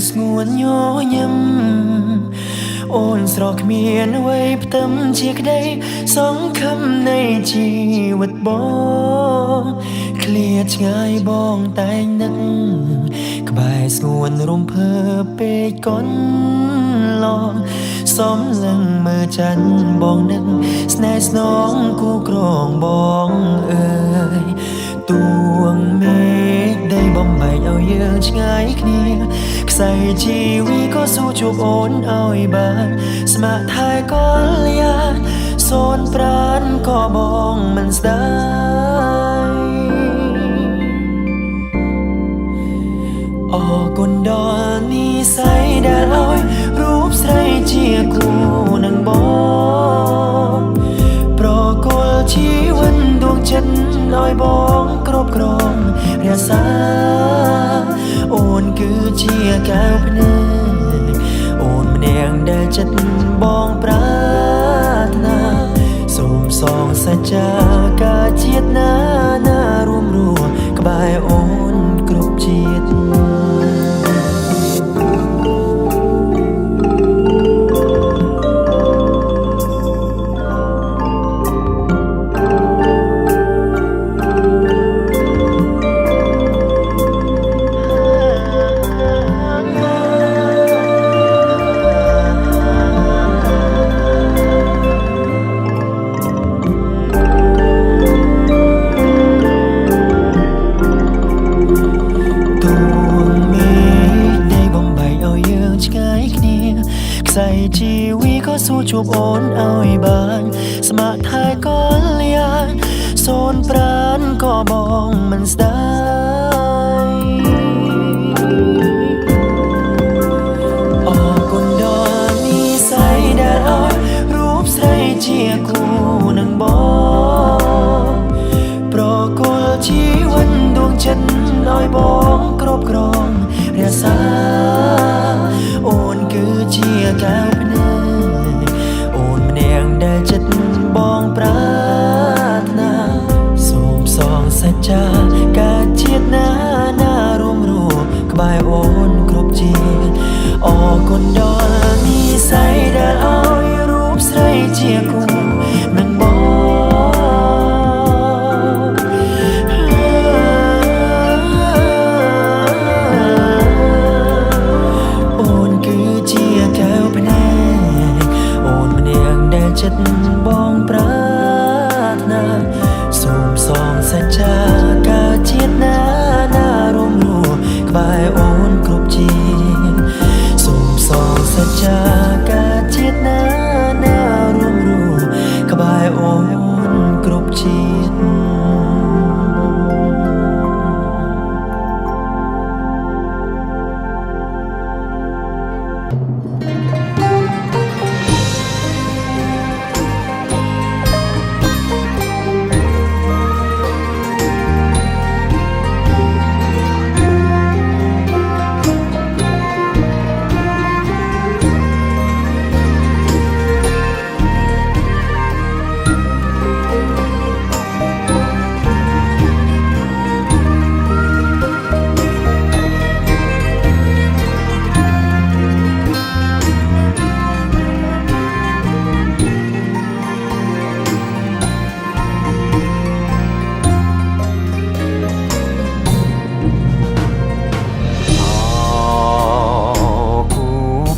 ស្ងួនញញឹមអូនស្រកគ្មានអ្វីផ្ទឹមជាក្តីសង្ឃឹមនៃជីវិតបងឃ្លាតឆ្ងាយបងតែងនឹកក្បែរស្ងួនរំភើបពេកកន់ឡងសំលឹងមើលចាញ់បងនឹកស្នេហ៍ស្នងគូក្រងបងអើយទួងមេឃដីបំបែកឲ្យយើងឆ្ងាយគ្នាខ្សែជីវីក៏ស៊ូជួបអូនឲ្យបានស្ម័គ្រថែកលយាសូនប្រានក៏បងមិនស្ដាយអរគុណដល់និស្ស័យដែលឲ្យរូបស្រីជាគូនឹងបងប្រគល់ជីវិតដួងចិត្តឲ្យបងគ្រប់គ្រងរក្សាអូនគឺជាកែវភ្នែកអូនម្នាក់ដែលចិត្តបងប្រាថ្នាសូមសងសច្ចាការជាតិណារួមរស់ក្បែរអូនគ្រប់ជាតិខ្សែជីវីក៏ស៊ូជួបអូនឲ្យបានស្ម័គ្រថែកលយាសូនប្រានក៏បងមិនស្ដាយអរគុណដល់និស្ស័យដែលឲ្យរូបស្រីជាគូនឹងបងប្រគល់ជីវិតដួងចិត្តឲ្យបងគ្រប់គ្រងរក្សាអូនគឺជាកែវភ្នែកអូនម្នាក់ដែលចិត្តបងប្រាថ្នាសូមសងសច្ចាការជាតិណារួមរស់ក្បែរអូនគ្រប់ជាតិអរគុណដល់និស្ស័យដែលឲ្យរូបស្រីជាគូនឹងបងចិត្តបងប្រាថ្នាសូមសងសច្ចាការជាតិណារួមរស់ក្បែរអូនគ្រប់ជាតិសូមសងសច្ចាការជាតិណារួមរស់ក្បែរអូនគ្រប់ជាតិ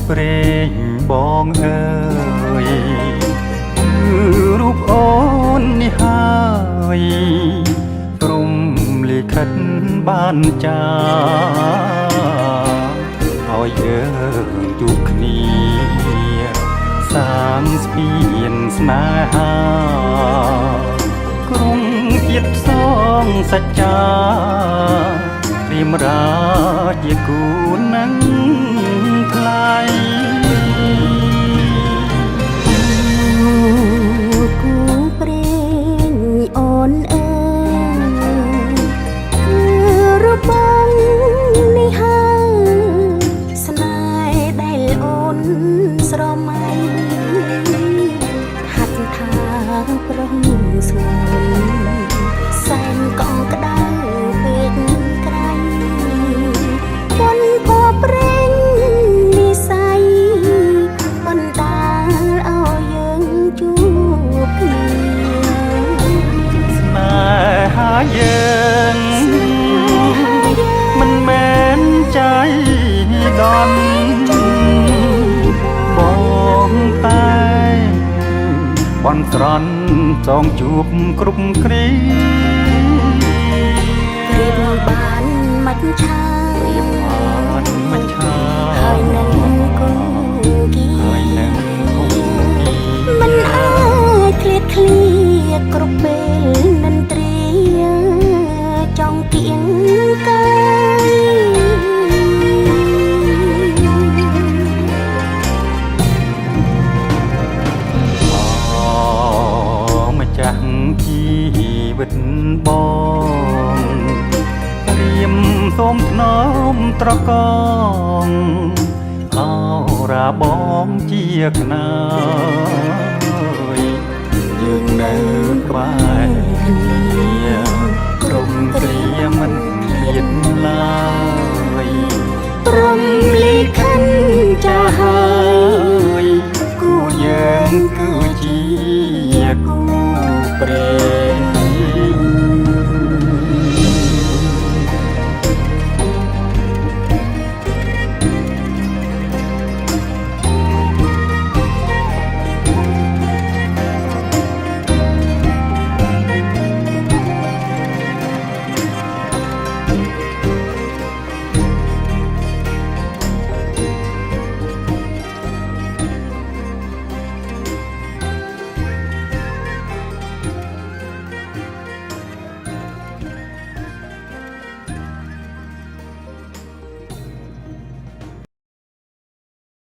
ព្រេងបងអើយគឺរូបអូននេះហើយព្រំលិខិតបានចាឲ្យយើងជួបគ្នាសាងស្ពានស្នេហាក្រុងជាតិផ្សងសច្ចាព្រាមរាជាគូនឹងថ្លៃគូព្រេងអូនអើយគឺរូបបងនេះហើយស្នេហ៍ដែលអូនស្រមៃហាត់ថាប្រុងស្ងួនសែនកងក្តៅពេកក្រៃគុនភ័ព្វព្រេង យើងមិនមែនใจដន់បងតែបន់ស្រន់ចងជួបគ្រប់គ្រីព្រៀបបានមិនឆា ព្រៀបបានមិនឆា ហើយនឹងគង់គី ហើយនឹងគង់គី មិនអាចឃ្លាតឃ្លាគ្រប់ពេលនិន្ទ្រាចង់គៀងកាយ ម្ចាស់ជីវិតបងព្រៀមសូមថ្នមត្រកងអរាបងជាខ្នាយយើងនៅក្បែរគ្នាក្រុមគ្រាមិនឃ្លាតឡើយ ព្រមលិខិនចាស់ហើយ គូយើងគឺជាគូព្រា